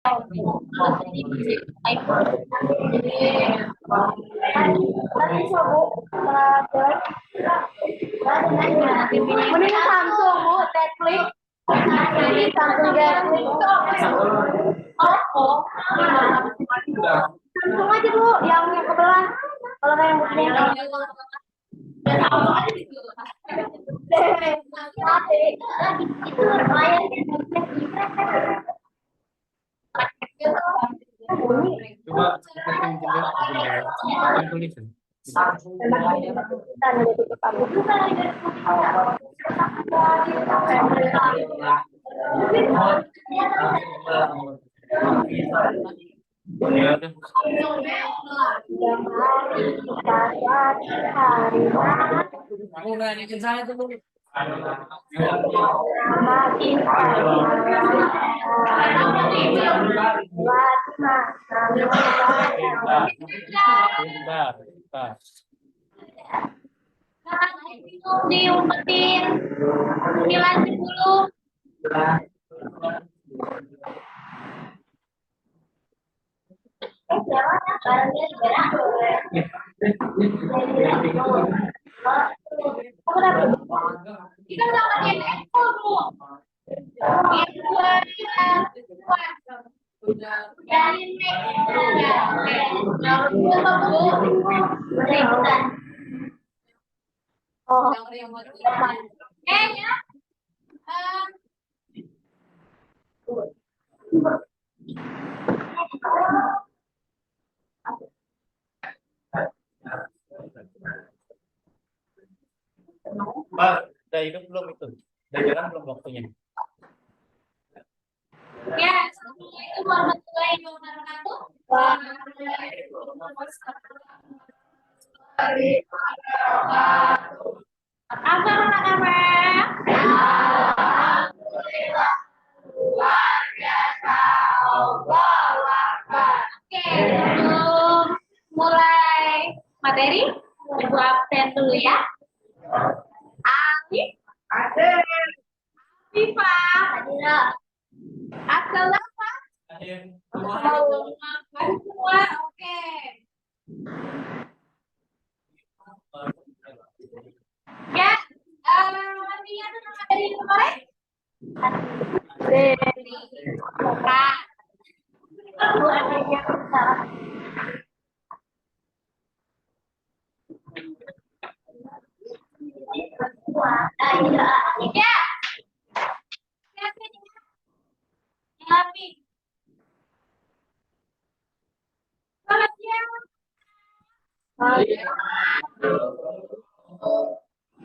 Mending Samsung bu, Netflix. Samsung Galaxy. Oh, Samsung aja bu, yang kebelah. Kalau yang begini. Itu lumayan. Coba setting jendela tulisan. Aku nanya saya tuh. Diumpetin 9:10. Kita sama dia ekor bu. Pak, udah hidup belum itu? Udah jalan belum waktunya? Ya, assalamualaikum warahmatullahi wabarakatuh. Apa anak-anak? Alhamdulillah. Luar biasa. Allahu Akbar. Oke, sebelum mulai materi, ibu absen dulu ya. Alif. Hadir. Afifah. Hadir. Asal apa? Semua, oke. Ya, artinya itu nama dari kemarin? Dari Kak. Ya. Tapi selamat siang.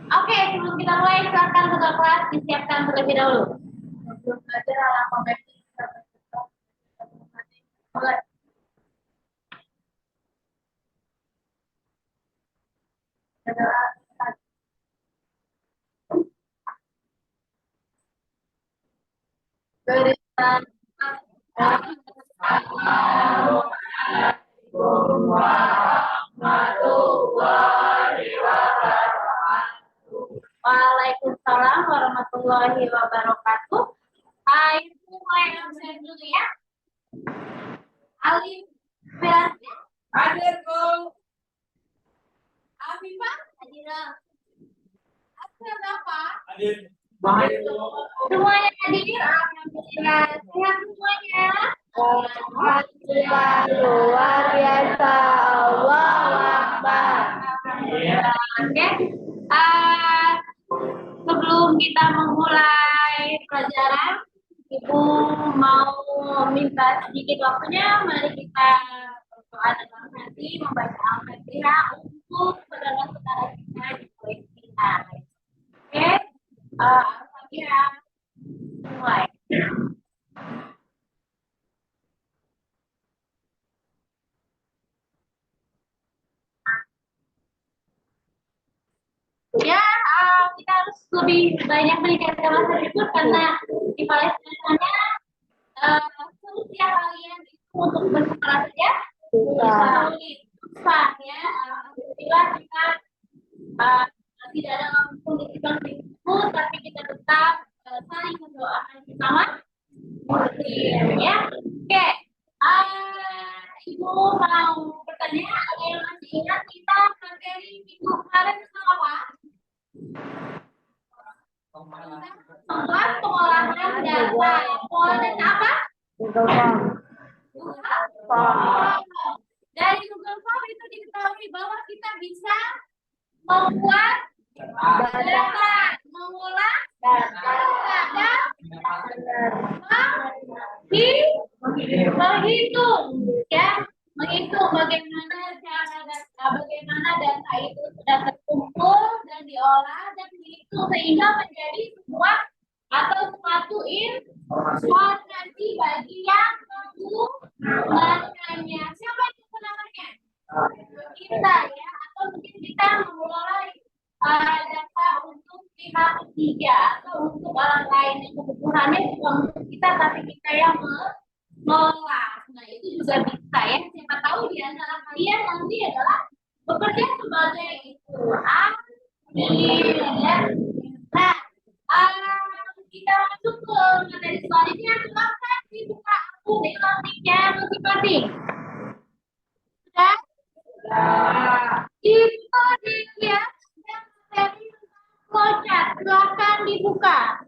Oke, sebelum kita mulai, silakan ketua kelas disiapkan terlebih dahulu. Sebelum belajar alfabet. Waalaikumsalam warahmatullahi wabarakatuh. Ibu mulai absen dulu ya. Alif berarti hadir bu. Afifah hadir. Asal apa? Hadir. Semuanya hadir. Alhamdulillah. Sehat semuanya. Alhamdulillah luar biasa. Allahu Akbar. Oke. Sebelum kita memulai pelajaran, Ibu mau minta sedikit waktunya. Mari kita berdoa dalam hati, membaca Al-Fatihah untuk saudara-saudara kita di proyek kita. Oke, Al-Fatihah mulai. Ya, kita harus lebih banyak meningkatkan rasa syukur karena di Palestina seusia kalian itu untuk bersekolah saja susah ya. Alhamdulillah kita tidak dalam kondisi seperti itu, tapi kita tetap saling mendoakan bersama Ya, oke. Ibu mau bertanya, ada yang masih ingat kita materi minggu kemarin tentang apa? Tentang pengolahan data. Pengolahan data apa? Google Form. Dari Google Form itu diketahui bahwa kita bisa membuat data, mengolah data, menghitung, ya, menghitung bagaimana cara data, bagaimana data itu sudah terkumpul dan diolah dan dihitung sehingga menjadi sebuah atau suatu informasi bagi yang menggunakannya. Siapa yang menggunakannya? Kita, ya, atau mungkin kita mengelola data untuk pihak ketiga atau untuk orang lain yang kebutuhannya bukan untuk kita tapi kita yang mengelola. Nah itu juga bisa, ya. Siapa tahu di antara kalian nanti adalah bekerja sebagai itu. Ya. Nah, kita masuk ke materi selanjutnya. Silakan dibuka di topiknya masing-masing. Sudah? Itu dia materi flowchart. Silakan dibuka.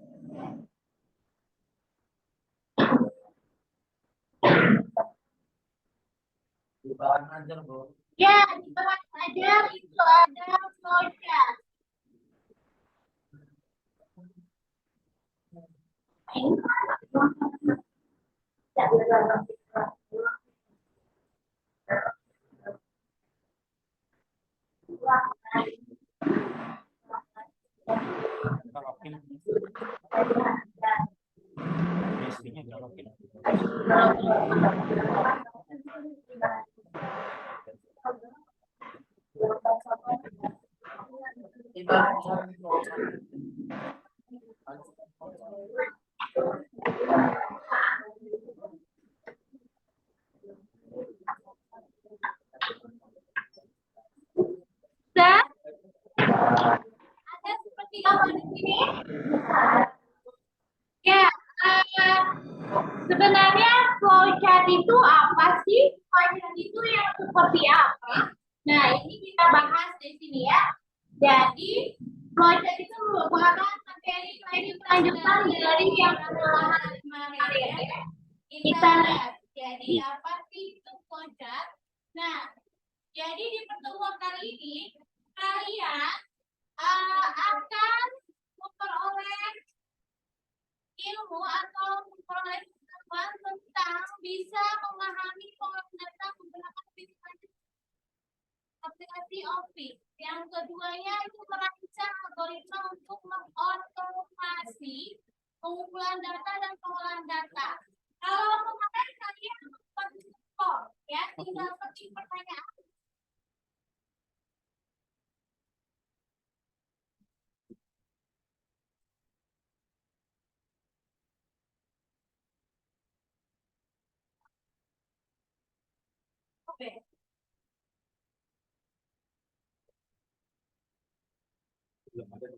Di bawah aja, Bu. Ya, di bawah saja itu ada flowchart. Colokin. Biasanya colokin. Sudah? Ada seperti apa di sini? Ya, sebenarnya flowchart itu apa sih? Flowchart itu yang seperti apa? Nah, ini kita bahas di sini, ya. Jadi, flowchart itu merupakan materi lanjutan dari yang pengolahan kemarin, ya. Kita lihat. Jadi, apa sih itu flowchart? Nah, jadi di pertemuan kali ini, kalian akan memperoleh ilmu atau memperoleh pengetahuan tentang bisa memahami pengolahan data menggunakan aplikasi Office. Yang keduanya itu merancang algoritma untuk mengotomasi pengumpulan data dan pengolahan data. Kalau kemarin kalian membuat skor, ya, tinggal ketik pertanyaan. Oke. Yang harus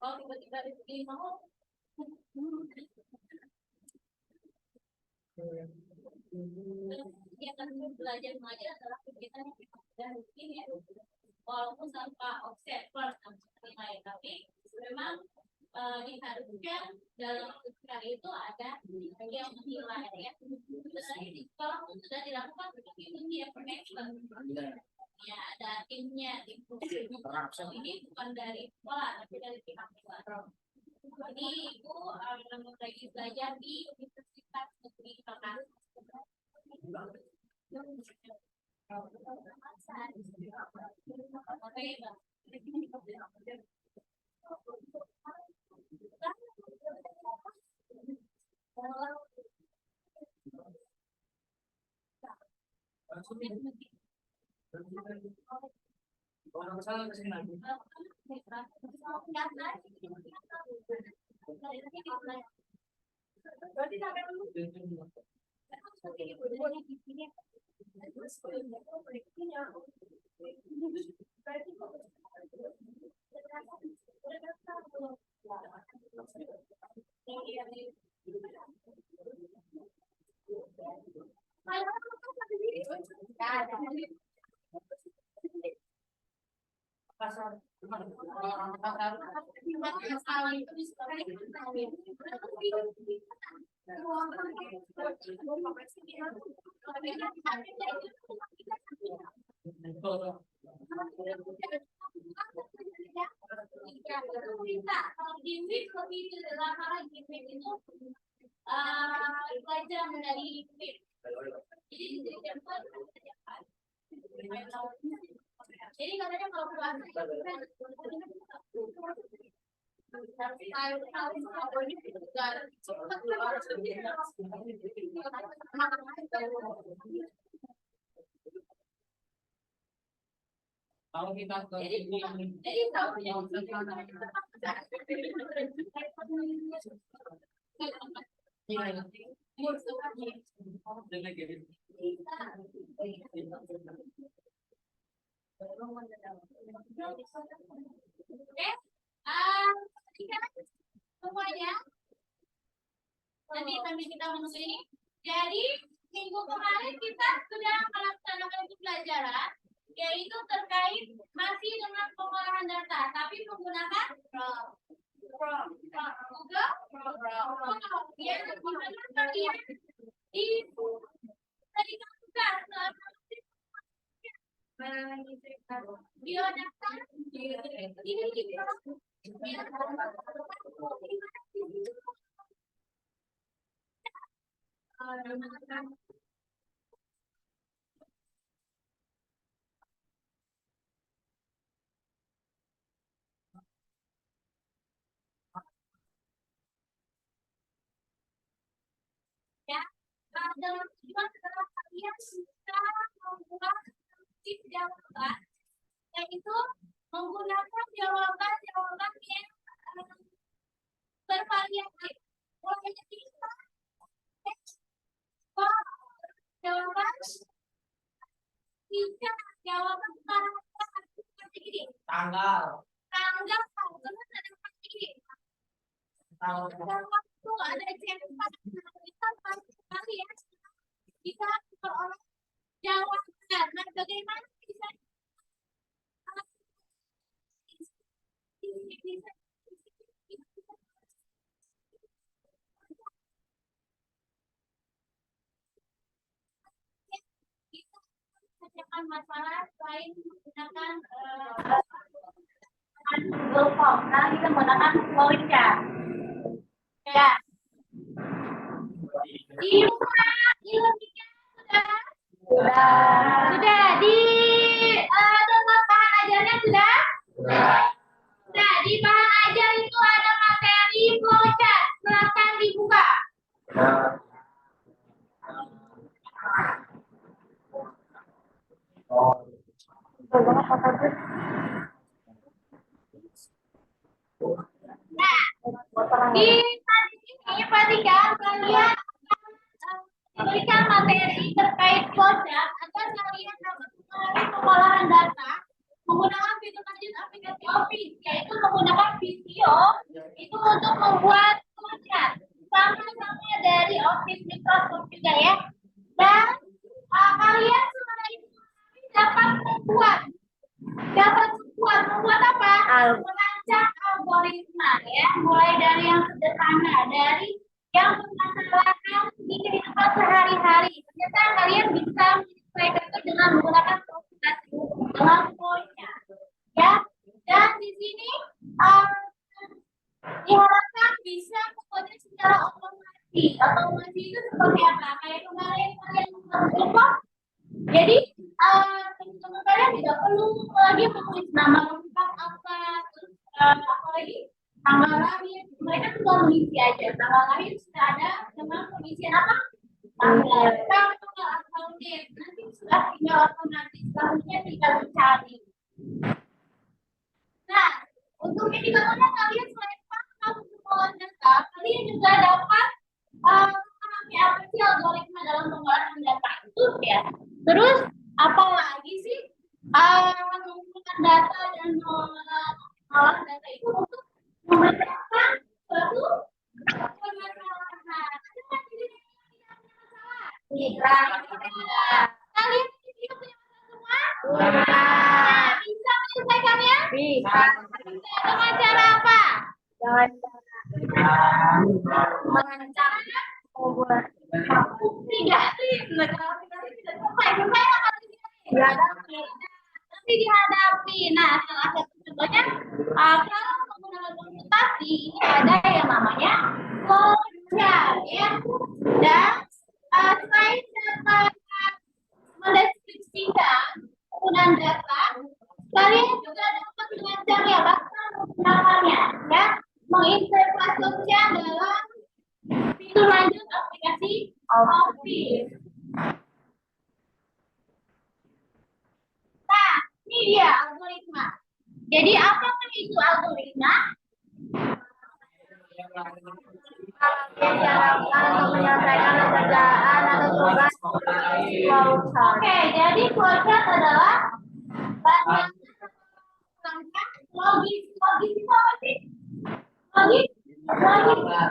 kalau tiba-tiba rezeki mau ya kan belajar mengajar adalah kegiatan yang sudah rutin ya, walaupun tanpa observer seperti lain, tapi memang diharuskan dalam kegiatan itu ada yang menilai ya. Kalau sudah dilakukan seperti ya ya ada timnya itu. Ini bukan dari sekolah tapi dari pihak sekolah. Ini ibu lagi belajar di Universitas Negeri Makassar. Orang salah kesini lagi. Belajar dari jadi katanya kalau puasa Kalau kita ke jadi tahu yang semuanya nanti sambil kita menuju ini. Jadi minggu kemarin kita sudah melaksanakan pembelajaran yaitu terkait masih dengan pengolahan data tapi menggunakan Google ya gimana kalian di tadi tugas biodata ini ya dalam tujuan adalah kalian bisa membuat tip jawaban yaitu menggunakan jawaban yang bervariasi mulai dari jawaban bisa jawaban seperti ini tanggal terus ada seperti ini waktu ada jam kita kali ya bisa memperoleh jawaban. Nah, bagaimana bisa menyelesaikan masalah selain menggunakan Google Form. Nah, kita menggunakan flowchart. Ya. Di rumah ilmunya sudah di tempat bahan ajarnya sudah. Nah, di bahan ajar itu ada materi flowchart. Silakan dibuka. Nah, di tadi ini perhatikan kalian diberikan materi terkait flowchart agar kalian dapat mengalami pengolahan data menggunakan fitur lanjut aplikasi Office, yaitu menggunakan video itu untuk membuat flowchart sama-sama dari Office Microsoft juga ya. Dan kalian membuat apa? Merancang algoritma ya, mulai dari yang sederhana, dari yang permasalahan di kehidupan sehari-hari. Ternyata kalian bisa menyesuaikan itu dengan menggunakan aplikasi dengan poinnya, ya. Dan di sini diharapkan bisa mengkode secara otomatis. Otomatis itu seperti apa? Kayak kemarin kalian lupa. Jadi teman-teman kalian tidak perlu lagi menulis nama lengkap apa, terus apa lagi tanggal lahir. Mereka tinggal mengisi aja. Tanggal lahir sudah ada dengan pengisian apa? Tanggal tanggal date. Nanti sudah tinggal otomatis. Selanjutnya tinggal mencari. Nah, untuk indikatornya kalian selain paham semua data, kalian juga dapat memahami apa sih algoritma dalam pengolahan data itu ya. Terus apa lagi sih mengumpulkan data dan mengolah data itu untuk memecahkan suatu permasalahan. Ada nggak jadi masalah? Tidak. Kalian di sini punya masalah semua? Nah, bisa menyelesaikannya? Bisa. Dengan cara apa? Dengan caranya? Tidak sih. Tapi dihadapi. Nah, salah satu contohnya kalau menggunakan komputasi ini ada yang namanya flowchart ya. Dan selain dapat mendeskripsikan penggunaan data, kalian juga dapat belajar ya bahkan menggunakannya ya, mengintegrasikannya dalam fitur lanjut aplikasi Office. Nah, ini dia algoritma. Jadi apakah itu algoritma? Diharapkan untuk menyelesaikan pekerjaan atau tugas flowchart. Oke, jadi flowchart adalah bahan logis. Logis itu apa sih? Logis?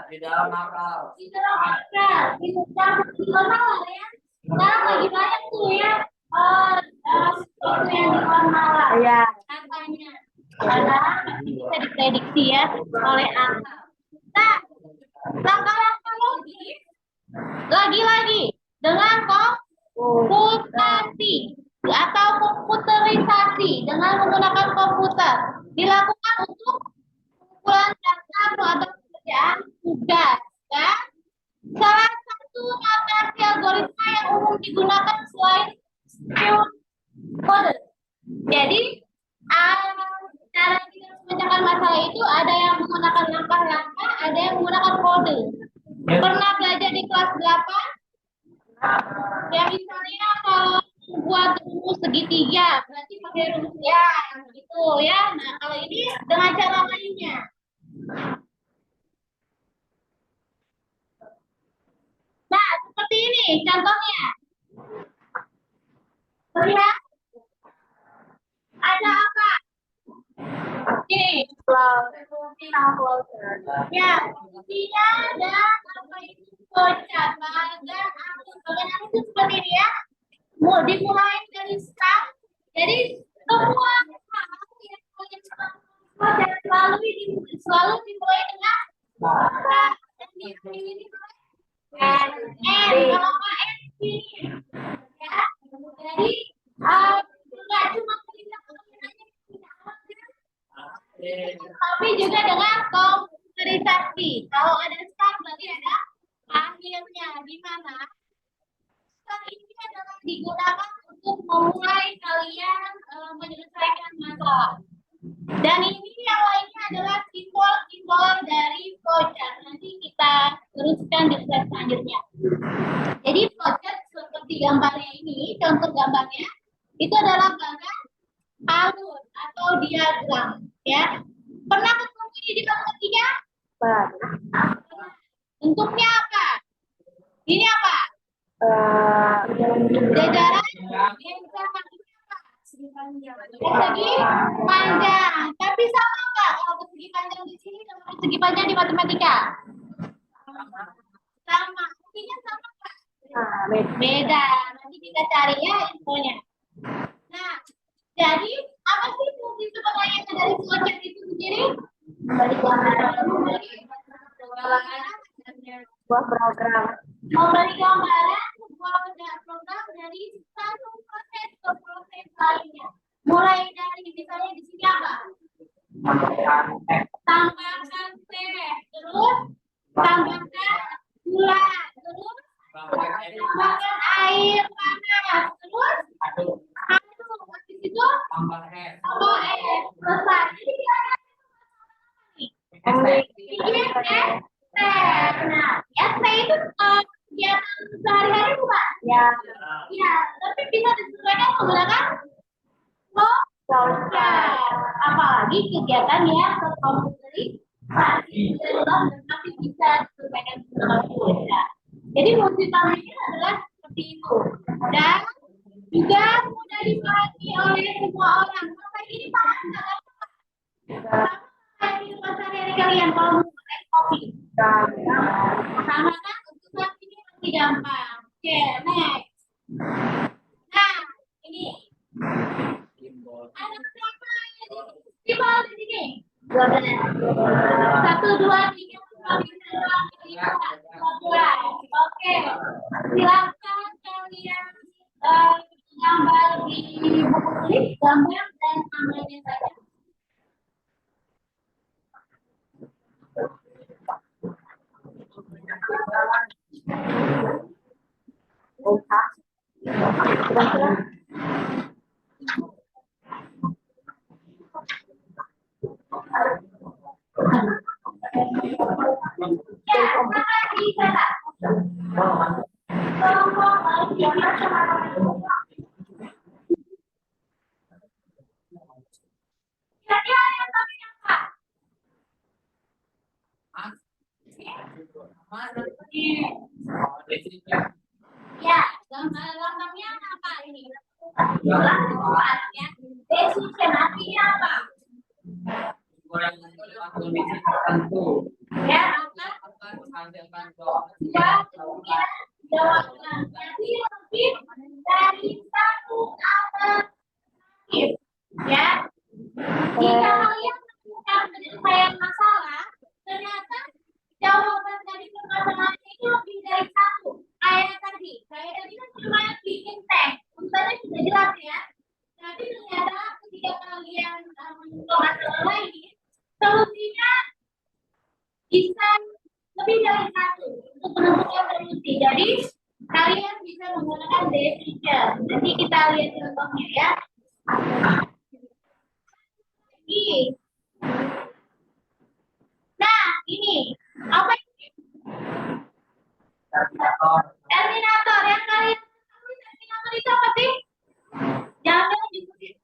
Di dalam akal. Di dalam akal. Itu kan normal ya. Sekarang lagi banyak tuh ya. Sesuatu yang di luar nalar. Iya. Katanya. Karena bisa diprediksi ya oleh akal. Nah, langkah-langkah logis lagi-lagi dengan komputasi atau komputerisasi dengan menggunakan komputer dilakukan untuk pengumpulan data atau pekerjaan tugas. Dan salah satu notasi algoritma yang umum digunakan selain kode. Jadi cara kita memecahkan masalah itu ada yang menggunakan langkah-langkah, ada yang menggunakan kode. Pernah belajar di kelas 8? Ya misalnya kalau buat rumus segitiga, berarti pakai rumus ya, gitu ya. Nah kalau ini dengan cara lainnya. Nah seperti ini contohnya. Lihat, ada apa? Ini ya, fungsinya ada apa itu flowchart, bagan arus. Bagan arus itu seperti ini ya. Mau dimulai dari start. Jadi semua hal yang flowchart selalu dimulai dengan dan diakhiri dengan N. Kalau nggak N ini ya. Jadi nggak cuma tapi juga dengan komputerisasi. Kalau ada start berarti ada akhirnya, di mana start ini adalah digunakan untuk memulai kalian menyelesaikan masalah. Dan ini yang lainnya adalah simbol-simbol dari flowchart. Nanti kita teruskan di slide selanjutnya. Jadi flowchart seperti gambarnya ini, contoh gambarnya itu adalah bagan alur atau diagram. Ya, pernah ketemu di matematika? Bentuknya apa? Ini apa? Jajaran persegi panjang. Tapi sama nggak kalau persegi panjang di sini sama persegi panjang di matematika? Sama. Artinya sama nggak? Beda. Nanti kita cari ya infonya. Nah, jadi apa sih fungsi sebenarnya yang ada sendiri? Memberi gambaran. Sebuah program. Memberi gambaran sebuah program dari satu proses ke proses lainnya. Mulai dari misalnya di sini apa? Tambahkan teh, terus tambahkan gula, terus tambahkan air panas, terus aduk. Habis itu tambah es. Selesai. Bikin es teh. Nah, es teh itu kegiatan sehari-hari bukan? Ya. Ya, tapi bisa disesuaikan menggunakan voucher. Apalagi kegiatan yang berkomunikasi tapi bisa disesuaikan dengan voucher. Jadi multitafsirnya adalah seperti itu. Dan juga mudah dipahami oleh semua orang. Masa ini paham nggak? Di sehari-hari kalian kalau mau pakai kopi. Sama kan untuk saat ini masih gampang. Oke, next. Nah, ini ada berapa simbol di sini? 1, 2, 3, 4, 5, 6, 7, 8. Oke, silakan kalian gambar di buku tulis, gambar dan namanya saja. Ya, gambar-gambarnya apa ini? Decision artinya apa? Kondisi tertentu. Ya, apa? Jawaban. Jadi lebih dari satu alternatif. Ya, jika kalian menemukan penyelesaian masalah, ternyata jawaban dari permasalahan itu lebih dari satu. Kayak tadi kan cuma bikin teh, urusannya sudah jelas ya. Tapi ternyata ketika kalian menemukan masalah ini, solusinya bisa lebih dari satu untuk menentukan solusi. Jadi kalian bisa menggunakan decision. Nanti kita lihat contohnya ya. Ini. Nah, ini apa ini? Terminator. Yang kalian tahu Terminator itu apa sih? Jangan diikutin.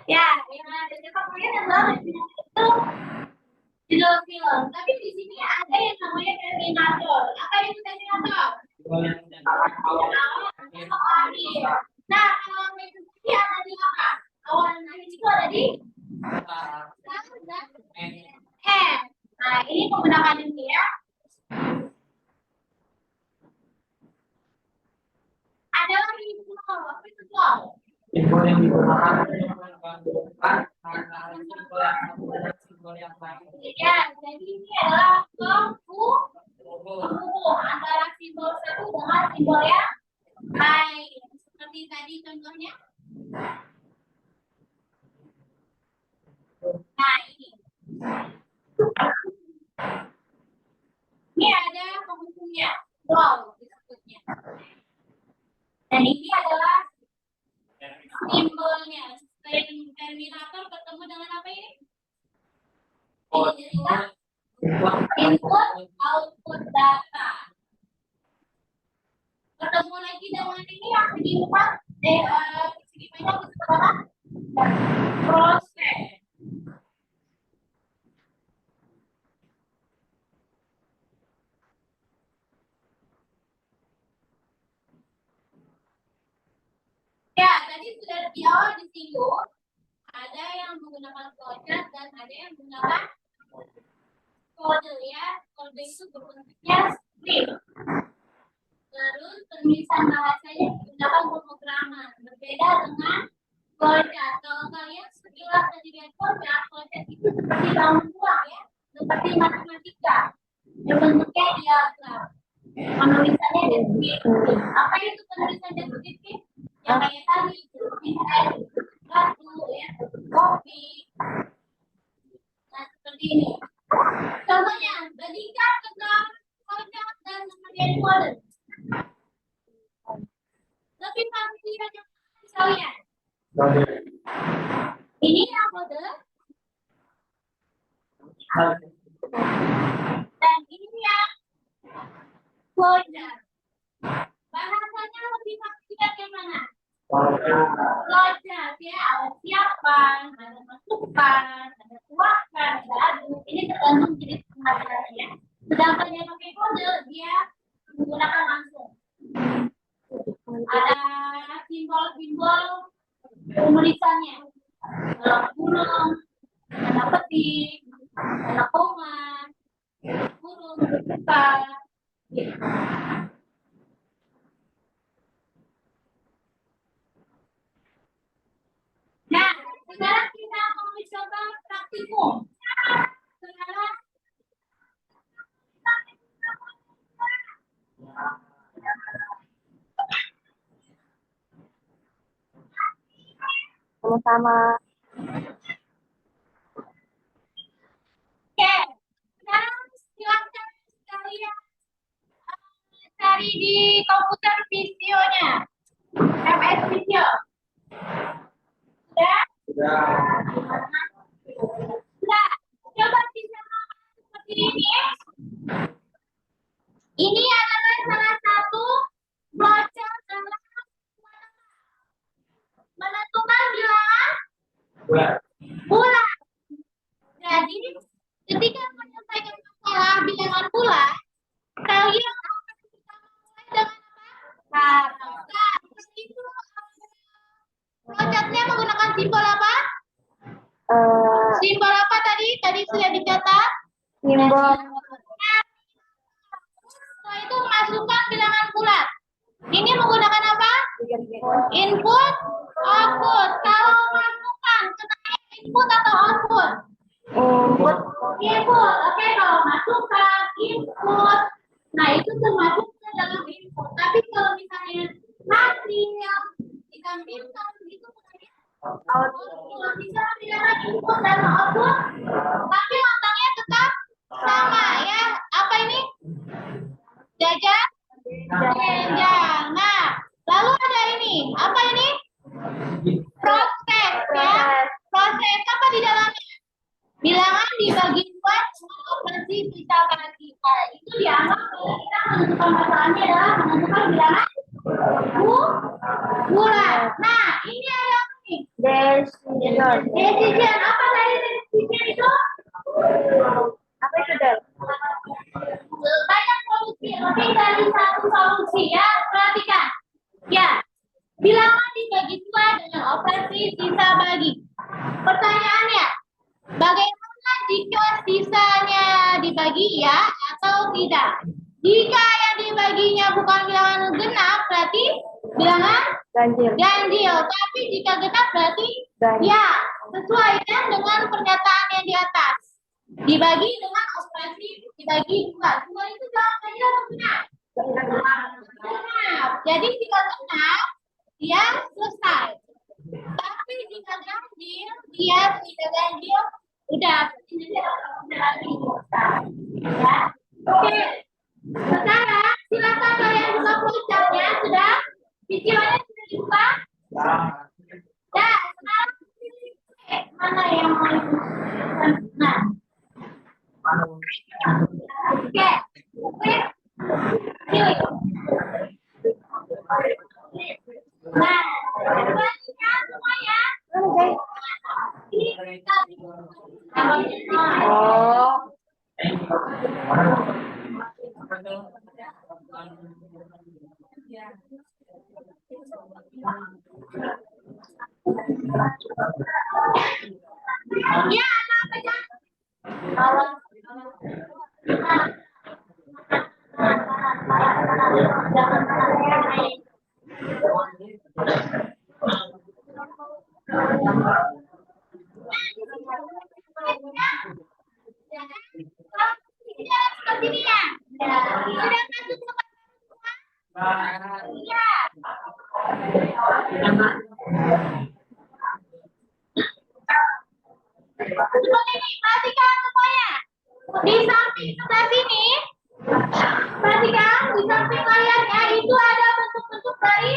Ya, yang ada di kemudian adalah Terminator itu judul film. Tapi di sini ada yang namanya Terminator. Apa itu Terminator? Nah, kalau itu sendiri ada di apa? Awan itu ada di N. Nah, ini menggunakan ini ya. Ada lagi flow. Apa itu flow? Simbol yang digunakan simbol yang lain. Ya, jadi ini adalah antara simbol satu dengan simbol yang lain. Seperti tadi contohnya. Nah, ini. Ini ada penghubungnya. Wow, disebutnya. Dan ini adalah simbolnya. Terminator ketemu dengan apa ini? Ini adalah input output data. Ketemu lagi dengan ini yang segi 4, segi banyak disebut proses. Ya, tadi sudah di awal disinggung, ada yang menggunakan flowchart dan ada yang menggunakan kode ya. Kode itu bentuknya script. Terus penulisan bahasanya menggunakan pemrograman. Berbeda dengan flowchart. Kalau kalian sekilas tadi lihat flowchart itu seperti bangun uang ya, seperti matematika. Yang bentuknya diagram. Penulisannya deskriptif. Apa itu penulisan deskriptif? Yang kayak tadi, batu, ya, kopi. Nah, seperti ini. Contohnya, bandingkan tentang konsep dan kemudian model. Lebih pasti yang kalian. Ini yang model. Dan ini yang flowchart. Bahasanya lebih pasti yang mana? Flowchart ya, ada siapan, ada masukan, ada tuakan, ada aduk. Ini tergantung jenis pemasarannya. Sedangkan yang pakai kode dia menggunakan langsung. Ada simbol-simbol penulisannya. Ada kurung, ada petik, ada koma, kurung, buka. Nah, sekarang kita akan mencoba praktikum. Sekarang sama-sama. oke, sekarang silakan kalian cari di komputer visionya. MS Visio. Sudah? Sudah. Coba bisa seperti ini. Ini adalah salah satu flowchart dalam menentukan bilangan bulan. Jadi, ketika menyelesaikan masalah bilangan bulan, kalian akan mulai dengan apa? Itu flowchartnya menggunakan simbol apa? Simbol apa tadi? Tadi sudah dicatat. Simbol. Setelah itu masukkan bilangan bulan. Ini menggunakan apa? Input, output. Kalau masukkan, kenanya input atau output? Input. Input. Oke, kalau masukkan, input. Nah, itu termasuk ke dalam input. Tapi kalau misalnya hasil ditampilkan, itu output. Bisa membedakan input dan output, tapi langkahnya tetap sama ya. Apa ini? Jajan? Jenjang. Nah, lalu ada ini. Apa ini? Proses ya. Proses apa di dalamnya? Bilangan dibagi dua dengan operasi kita bagi. Nah, itu dianggap kalau kita menentukan masalahnya adalah menentukan bilangan bulan. Nah, ini ada apa nih? Decision. Decision. Apa tadi decision itu? Apa itu, Del? Banyak solusi, lebih dari satu solusi ya. Perhatikan. Ya, bilangan dibagi dua dengan operasi sisa bagi. Pertanyaannya, bagaimana jika sisanya dibagi ya atau tidak? Jika yang dibaginya bukan bilangan genap, berarti bilangan Ganjil. ganjil. Tapi jika genap berarti Ganjil. ya, sesuai kan dengan pernyataan yang di atas. Dibagi dengan operasi dibagi dua. Dua itu bilangan ganjil atau genap? Genap. Jadi jika genap, dia selesai. Tapi jika ganjil, dia tidak ganjil, udah lagi. Ya. Oke. Sekarang silakan kalian buka flowchartnya. Sudah? Videonya sudah dibuka? Ya. Sekarang mana yang mau dibuka? Nah. Oke. Pilih. Nah, perhatikan semuanya. Ini Oh. ya, apa aja? Seperti ini ya. Sudah masuk semua. Iya. Seperti ini, perhatikan semuanya. Di samping sebelah sini, perhatikan di samping layarnya itu ada bentuk-bentuk dari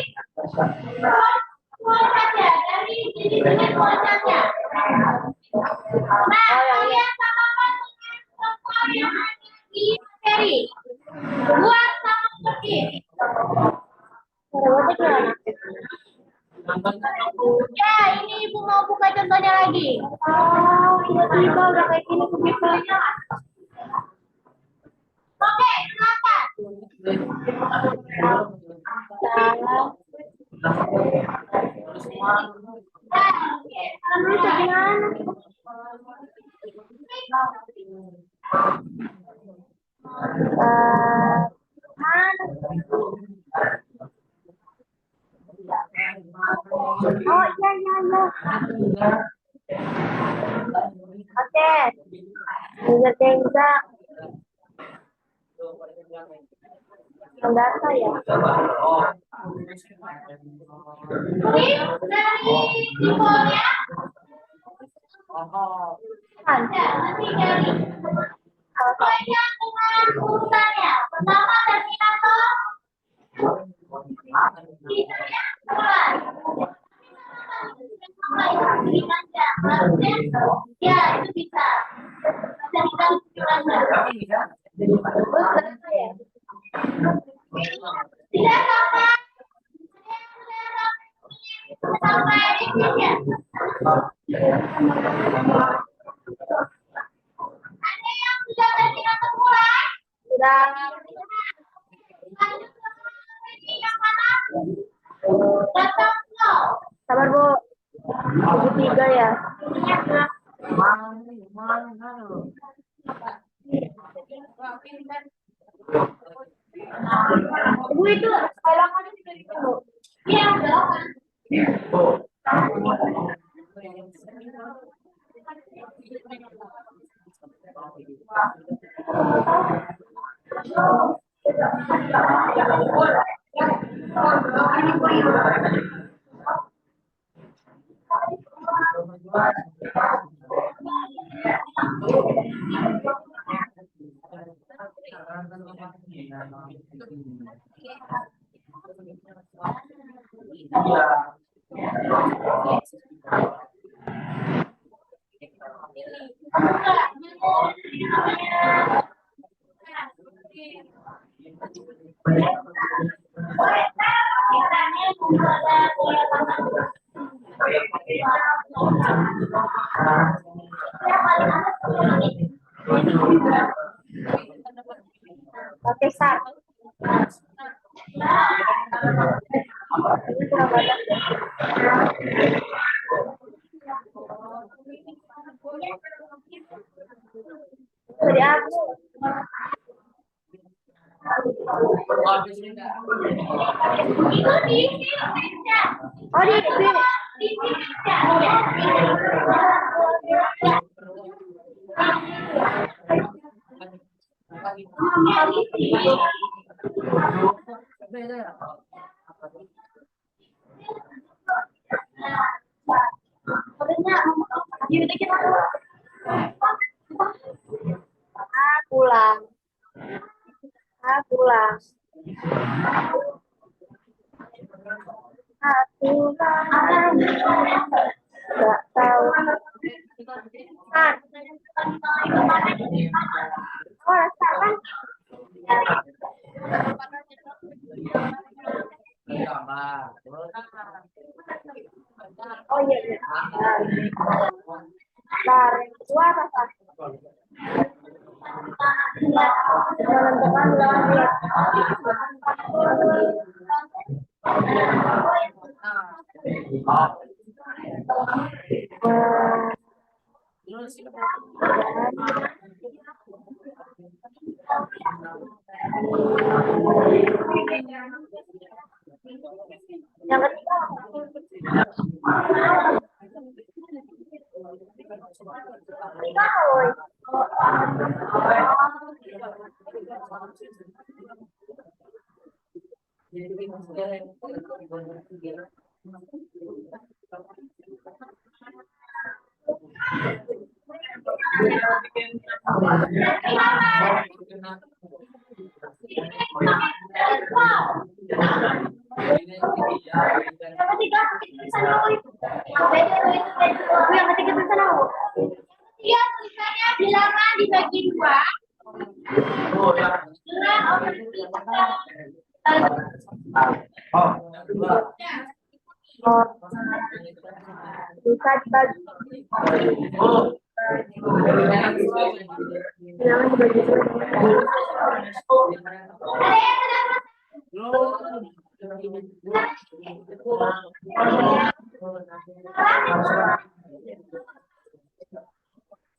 loncatnya, dari jenis-jenis loncatnya. Nah, kalian samakan dengan contoh yang ada di materi. Buat sama seperti ini. Ya, ini ibu mau buka contohnya lagi. Oh, tiba-tiba udah kayak gini begitu. Oke, silakan. Lalu itu gimana? Oh iya iya iya. Oke. Tiga. Yang data ya. Ini dari simbolnya ada nanti dari sesuaikan dengan urutannya. Pertama dari atau sisanya bulan. Ya, itu bisa. Bisa dikali tidak sampai di sini. Ada yang sudah bersiap mulai? Sudah. Yang mana? Datang no. Sabar Bu. 73 ya. Ibu itu halangannya sudah ditunggu. Iya, udah. Oke, start. Ini kurang banyak ya. Dari aku. Itu di Indonesia. Oh, di sini. Di Indonesia. Pulang. Pulang. Nggak tahu. Oh, rasakan. Oh iya iya. Bentar, dua apa? Teman-teman lihat. Yang ketiga. Tiga Hoy. Yang ketiga sana Hoy. Yang ketiga sana Hoy. Iya, tulisannya bilangan dibagi dua. Dengan overview. Bisa dibagi. Bilangan dibagi. Ada yang kenapa?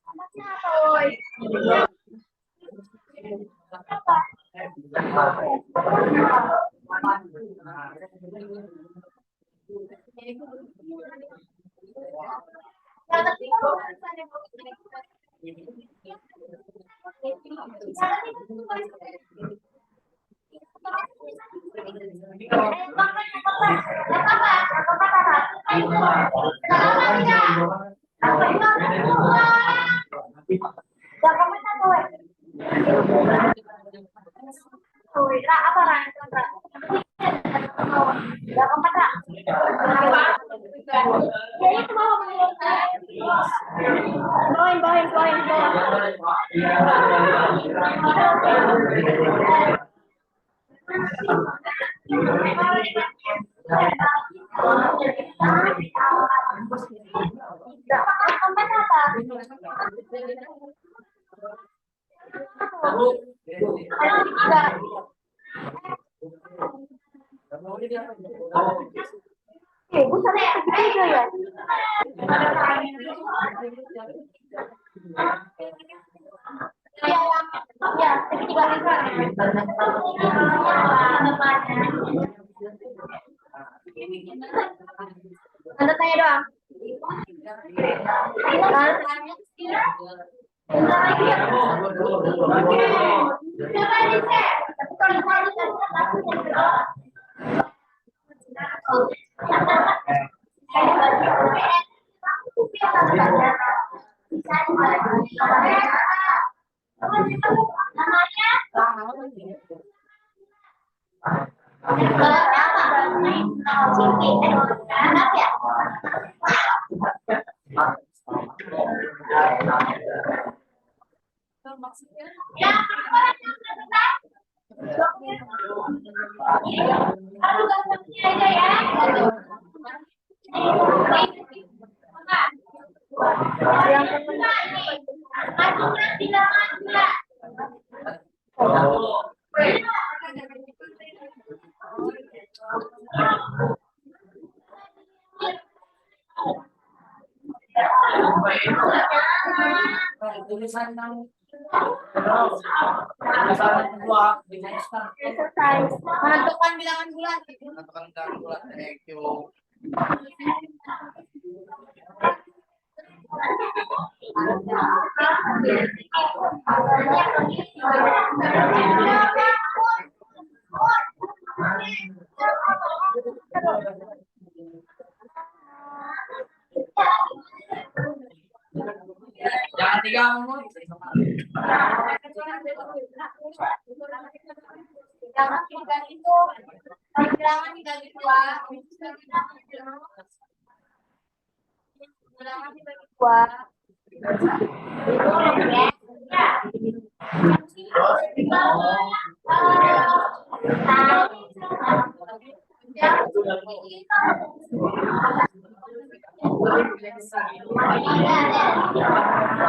Anaknya apa Hoy? Yang ketiga tulisannya Hoy, Ra, apa Ra? Yang keempat Ra. Ya itu mau bawain. Yang keempat apa? Ibu sana yang ketiga ya? Ya, ketiga. Anda tanya doang. Menentukan bilangan bulat. Thank you. Jangan diganggu. Jangan tinggal itu. Bilangan dibagi dua. Bilangan dibagi dua.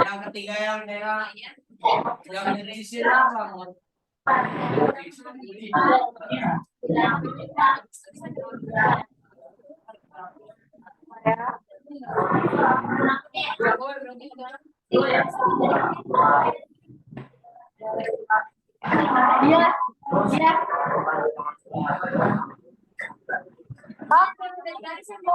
Yang ketiga yang merah, yang diisi apa? Iya. Iya. Oke, udah garis ya, Bu.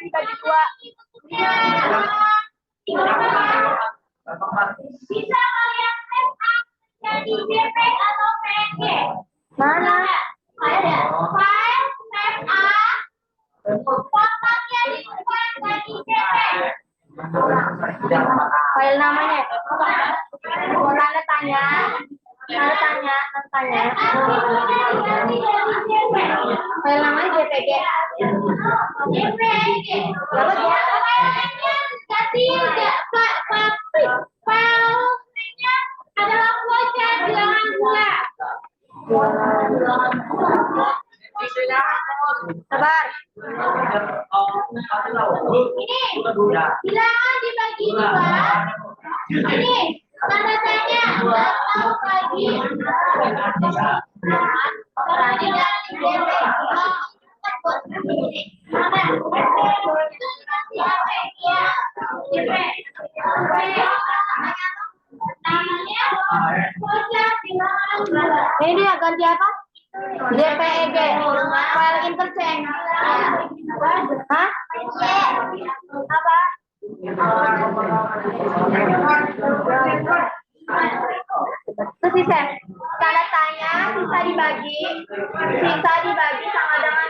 Dibagi dua. Bisa kalian tes A jadi JP atau PNG? Mana? Ada file tes A, formatnya diubah jadi JP. File namanya. Tanda tanya. Tanda tanya. Tanda tanya. File namanya JPG. JPG. Dapat ya? Filenya adalah flowchart bilangan bulat. Sabar. Ini bilangan dibagi dua. Ini tanda tanya atau bagi. Orangnya dari JP. Ini dia ganti apa? JPEG. File interchange. Hah? Apa? Terus bisa tanda tanya bisa dibagi sama dengan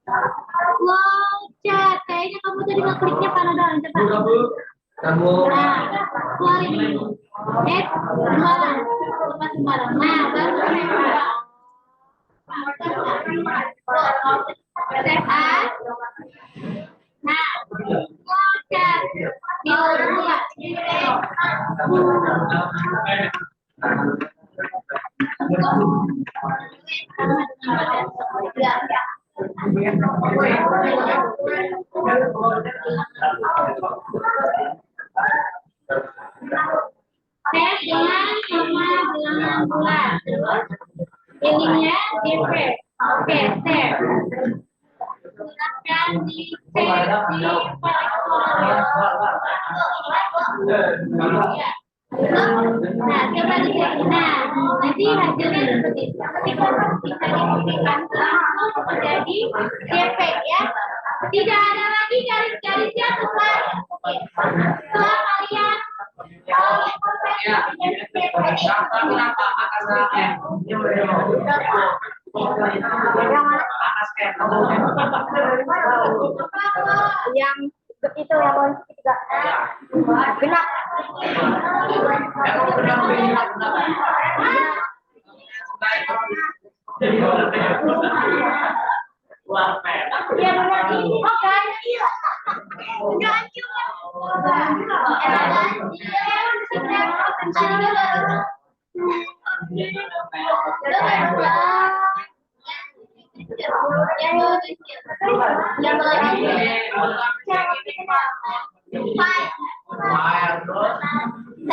'Wow, chat, kayaknya kamu tadi ngekliknya Panadol, coba. Nah, keluarin. Sembarang. Lepas sembarang. Nah, baru tes A. Nah, wow, chat. Diulang ya. Tes dengan sama bilangan bulat. Terus ininya JP. Oke, save. Gunakan di save di Nah, coba dicek. Nah, nanti hasilnya seperti itu. Ketika bisa dibuktikan langsung menjadi JP ya. Tidak ada lagi garis-garisnya setelah kalian yang itu yang posisi juga genap. Ya benar ini. Oh, ganjil. Ganjil.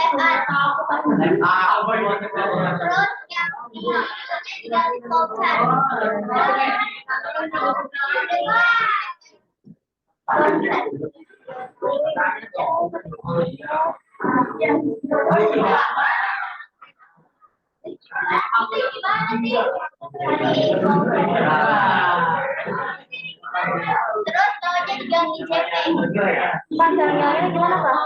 Yang Terus yang ini tidak dipotong. Terus cowoknya diganti CP. Panjangnya ini gimana Pak?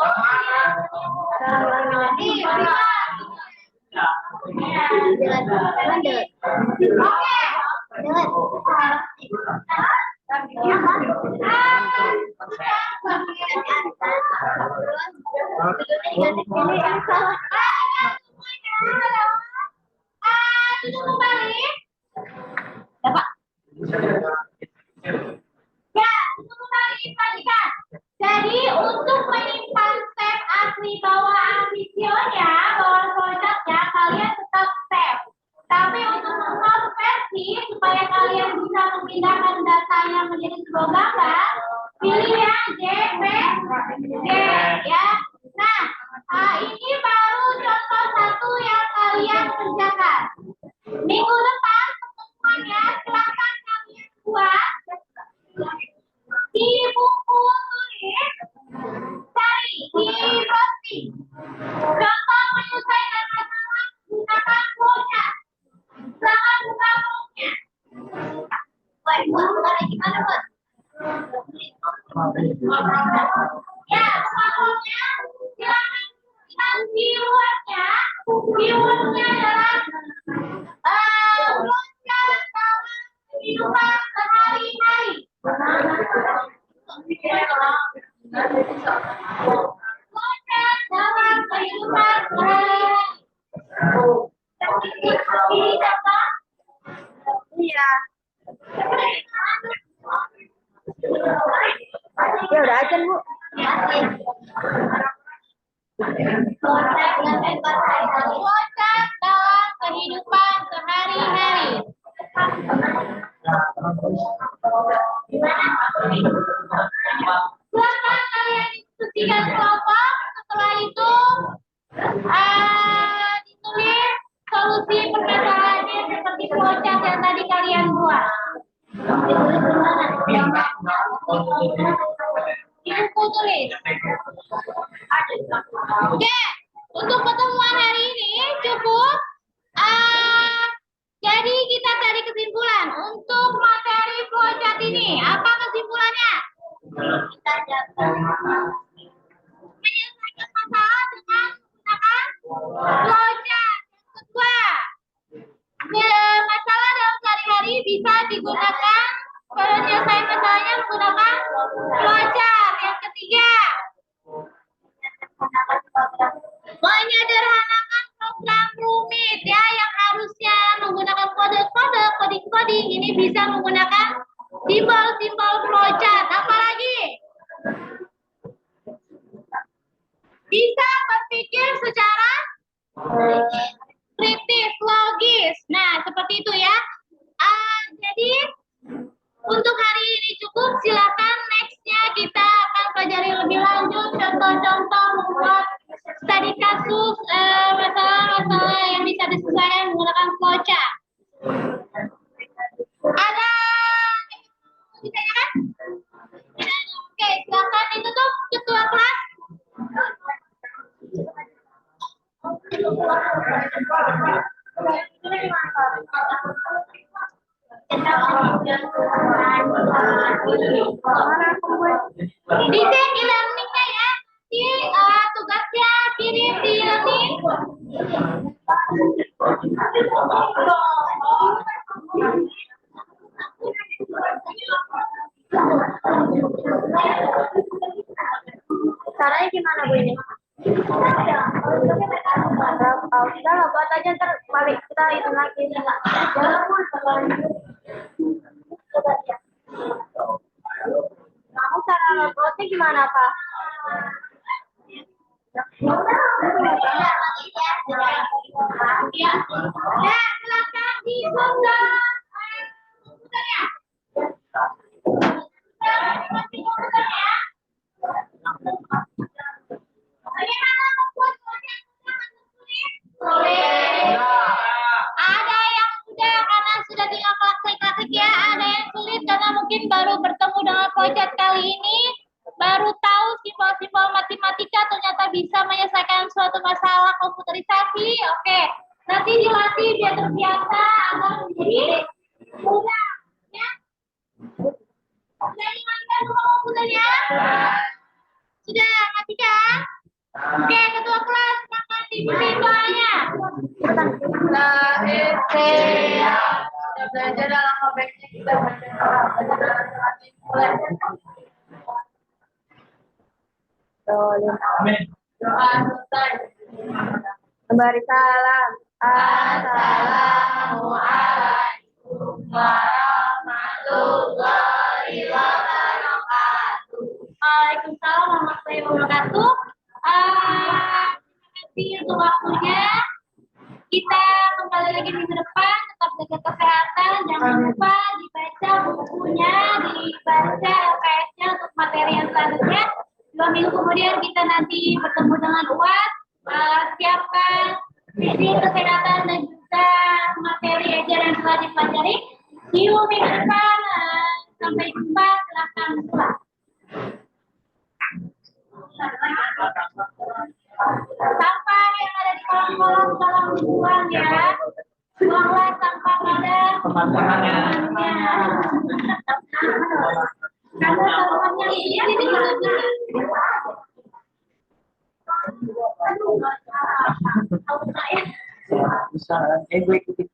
Duduk kembali. Ya, Pak. Ya, untuk kembali perhatikan. Jadi untuk menyimpan step asli bawah ambisionya, bawah produknya, kalian tetap save. Tapi untuk mengkonversi supaya kalian bisa memindahkan datanya menjadi sebuah gambar, pilih yang JPG ya. Nah, ini baru contoh satu yang kalian kerjakan. Minggu depan pertemuannya silakan kalian buat di buku tulis, cari di posting. Contoh menyelesaikan masalah menggunakan flowchart. Silakan buka bukunya. Buat gimana buat? Ya, buka bukunya. Silakan tuliskan keywordnya. Keywordnya adalah flowchart dalam kehidupan sehari-hari. Flowchart dalam kehidupan sehari-hari. Ini apa? Iya. Ya udah aja Bu. Flowchart dalam kehidupan sehari-hari. Silakan kalian diskusikan kelompok. Setelah itu ditulis solusi permasalahannya seperti flowchart yang tadi kalian buat. Di buku tulis. Oke, untuk pertemuan hari ini cukup. Jadi kita cari kesimpulan untuk materi flowchart ini. Apa kesimpulannya? Kita dapat Menyelesaikan masalah dengan menggunakan flowchart. Yang kedua, masalah dalam sehari-hari bisa digunakan penyelesaian masalahnya menggunakan flowchart. Yang ketiga, menyederhanakan program rumit ya yang harusnya menggunakan kode-kode, coding-coding ini bisa menggunakan simbol-simbol flowchart. Apalagi bisa berpikir secara kritis, logis. Nah, seperti itu ya. Jadi untuk hari ini cukup. Silakan nextnya kita akan pelajari lebih lanjut contoh-contoh membuat studi kasus masalah-masalah yang bisa diselesaikan menggunakan flowchart. Ada ditanyakan? Oke, silakan ditutup ketua kelas. Dicek e-learningnya ya. Di tugasnya kirim di e-learning. caranya gimana Bu ini? Udah lah buat aja ntar balik kita itu lagi. Kamu cara robotnya gimana Pak? Ya, silakan dibuka. Bagaimana membuat bisa menyelesaikan suatu masalah komputerisasi. Oke, nanti dilatih biar terbiasa agar menjadi mudah. Ya. Sudah dimainkan rumah komputernya? Sudah, mati kan? Oke, ketua kelas, silakan dipimpin doanya. Kita belajar dalam alfabetnya, kita belajar mulai. Amin. Doa selesai. Kembali salam. Assalamualaikum warahmatullahi wabarakatuh. Waalaikumsalam warahmatullahi wabarakatuh. Terima kasih untuk waktunya. Kita kembali lagi minggu depan, tetap jaga kesehatan, jangan lupa dibaca bukunya, dibaca LKS-nya untuk materi yang selanjutnya. 2 minggu kemudian kita nanti bertemu dengan UAS, siapkan visi kesehatan dan juga materi ajar yang telah dipelajari. See you minggu depan, sampai jumpa, silahkan pulang. Sampah yang ada di kolong-kolong tolong dibuang ya. Buanglah sampah pada Teman-temannya. Karena sampahnya ini Bisa, gue ikutin.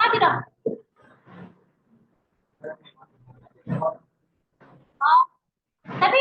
mati dong. Oh, tapi